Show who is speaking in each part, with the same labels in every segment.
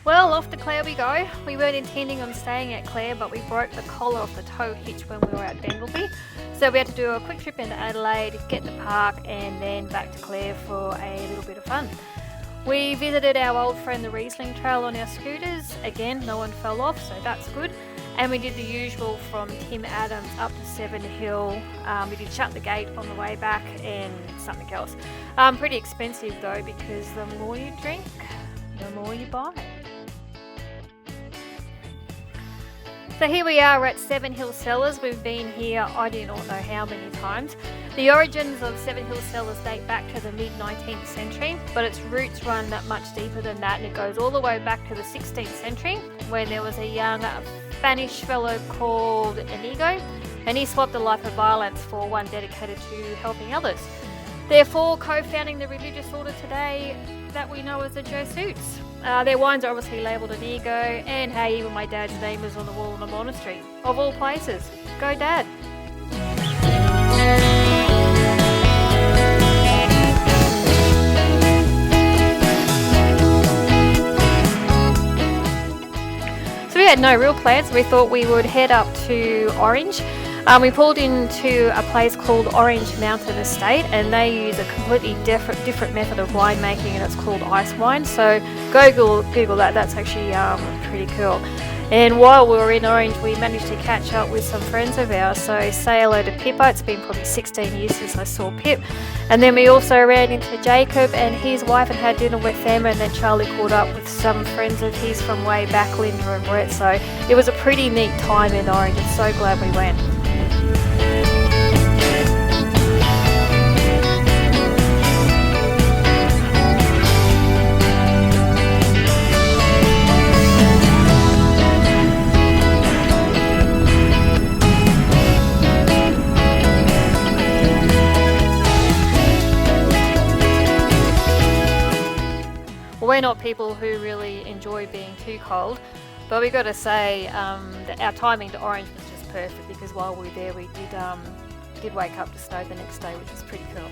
Speaker 1: Well, off to Clare we go. We weren't intending on staying at Clare, but we broke the collar off the tow hitch when we were at Bengalby. So we had to do a quick trip into Adelaide, get the park, and then back to Clare for a little bit of fun. We visited our old friend the Riesling Trail on our scooters. Again, no one fell off, so that's good. And we did the usual from Tim Adams up to Seven Hill. We did Shut the Gate on the way back and something else. Pretty expensive though, because the more you drink, the more you buy. So here we are at Seven Hill Cellars. We've been here I do not know how many times. The origins of Seven Hill Cellars date back to the mid-19th century, but its roots run much deeper than that, and it goes all the way back to the 16th century when there was a young Spanish fellow called Inigo, and he swapped a life of violence for one dedicated to helping others. Therefore, co-founding the religious order today that we know as the Jesuits. Their wines are obviously labelled Inigo, and hey, even my dad's name is on the wall in the monastery. Of all places. Go Dad! So we had no real plans. We thought we would head up to Orange. We pulled into a place called Orange Mountain Estate, and they use a completely different method of winemaking, and it's called ice wine. So Google that, that's actually pretty cool. And while we were in Orange, we managed to catch up with some friends of ours. So say hello to Pippa. It's been probably 16 years since I saw Pip. And then we also ran into Jacob and his wife and had dinner with them. And then Charlie caught up with some friends of his from way back, Linda and Brett. So it was a pretty neat time in Orange. I'm so glad we went. We're not people who really enjoy being too cold, but we got to say that our timing to Orange was just perfect, because while we were there we did wake up to snow the next day, which was pretty cool.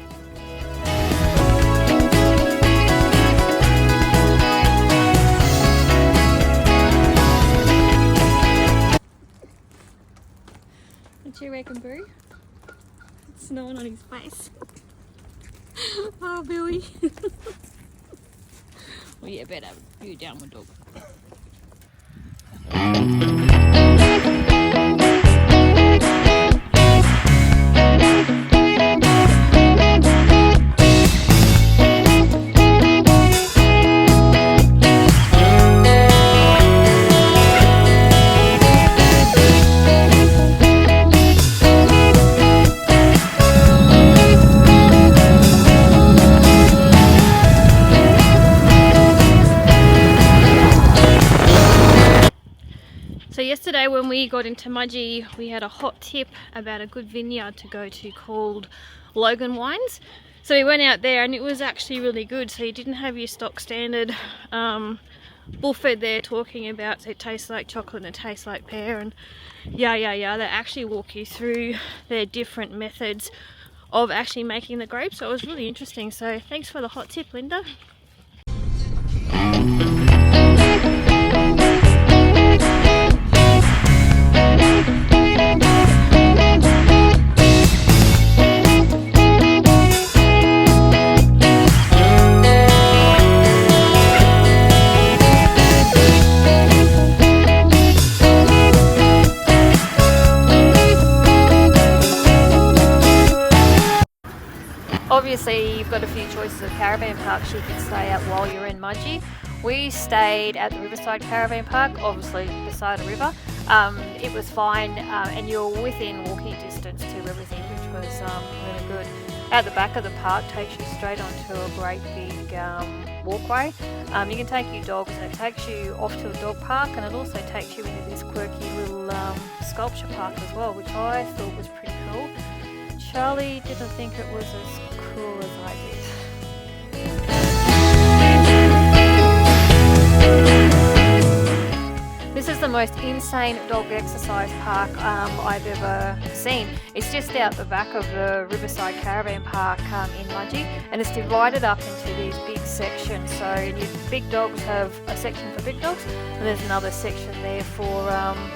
Speaker 1: What do you reckon, Boo? It's snowing on his face. Oh, Billy. Well, yeah, better you downward dog. So yesterday when we got into Mudgee, we had a hot tip about a good vineyard to go to called Logan Wines. So we went out there and it was actually really good. So you didn't have your stock standard bullfed there talking about it tastes like chocolate and it tastes like pear and yeah. They actually walk you through their different methods of actually making the grapes. So it was really interesting. So thanks for the hot tip, Linda. Obviously you've got a few choices of caravan parks you can stay at while you're in Mudgee. We stayed at the Riverside Caravan Park, obviously beside a river. It was fine and you're within walking distance to everything, which was really good. At the back of the park takes you straight onto a great big walkway. You can take your dogs and it takes you off to a dog park, and it also takes you into this quirky little sculpture park as well, which I thought was pretty cool. Charlie didn't think it was as cool as I did. This is the most insane dog exercise park I've ever seen. It's just out the back of the Riverside Caravan Park in Mudgee, and it's divided up into these big sections. So your big dogs have a section for big dogs, and there's another section there for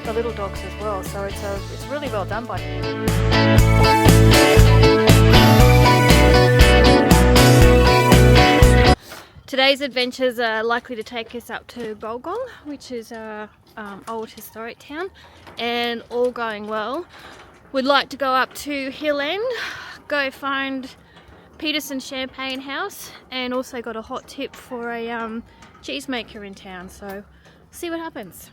Speaker 1: the little dogs as well. So it's really well done by them. Today's adventures are likely to take us up to Bulgong, which is a old historic town, and all going well, we'd like to go up to Hill End, go find Peterson Champagne House, and also got a hot tip for a cheesemaker in town, so see what happens.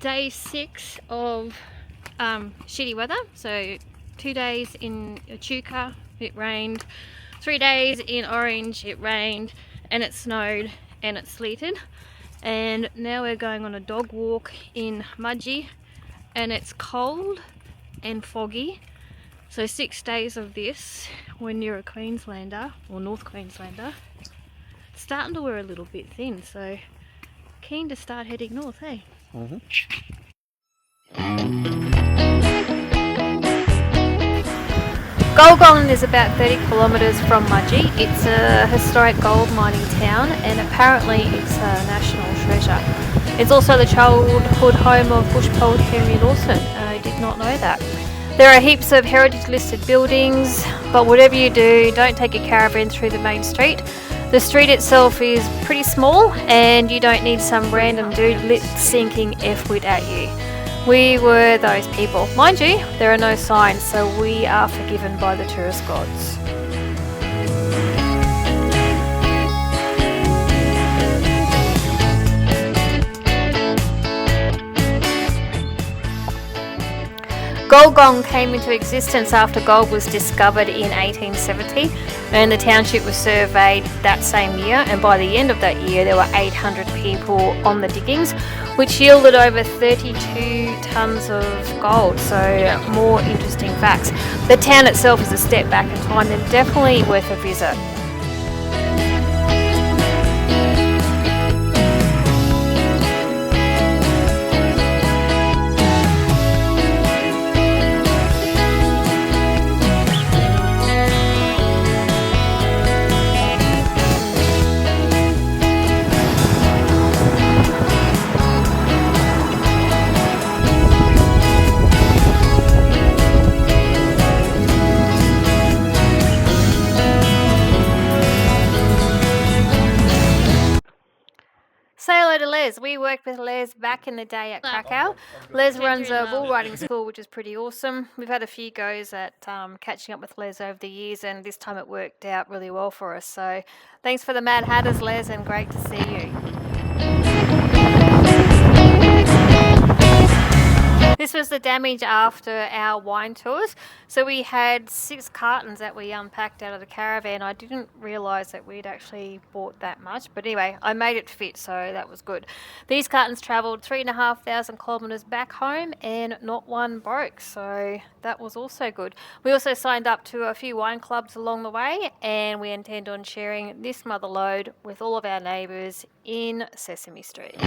Speaker 1: Day 6 of shitty weather. So 2 days in Echuca it rained, 3 days in Orange it rained, and it snowed and it sleeted, and now we're going on a dog walk in Mudgee, and it's cold and foggy. So 6 days of this when you're a Queenslander or North Queenslander, it's starting to wear a little bit thin, so keen to start heading north, hey? Gulgong is about 30 kilometres from Mudgee. It's a historic gold mining town, and apparently it's a national treasure. It's also the childhood home of bush poet Henry Lawson. I did not know that. There are heaps of heritage listed buildings, but whatever you do, don't take a caravan through the main street. The street itself is pretty small, and you don't need some random dude lip-syncing F-wit at you. We were those people. Mind you, there are no signs, so we are forgiven by the tourist gods. Gulgong came into existence after gold was discovered in 1870, and the township was surveyed that same year, and by the end of that year there were 800 people on the diggings, which yielded over 32 tonnes of gold. So more interesting facts. The town itself is a step back in time and definitely worth a visit. Say hello to Les. We worked with Les back in the day at Krakow. Les runs a bull riding school, which is pretty awesome. We've had a few goes at catching up with Les over the years, and this time it worked out really well for us. So thanks for the Mad Hatters, Les, and great to see you. This was the damage after our wine tours. So we had 6 cartons that we unpacked out of the caravan. I didn't realise that we'd actually bought that much, but anyway, I made it fit, so that was good. These cartons travelled 3,500 kilometres back home, and not one broke, so that was also good. We also signed up to a few wine clubs along the way, and we intend on sharing this mother lode with all of our neighbours in Sesame Street.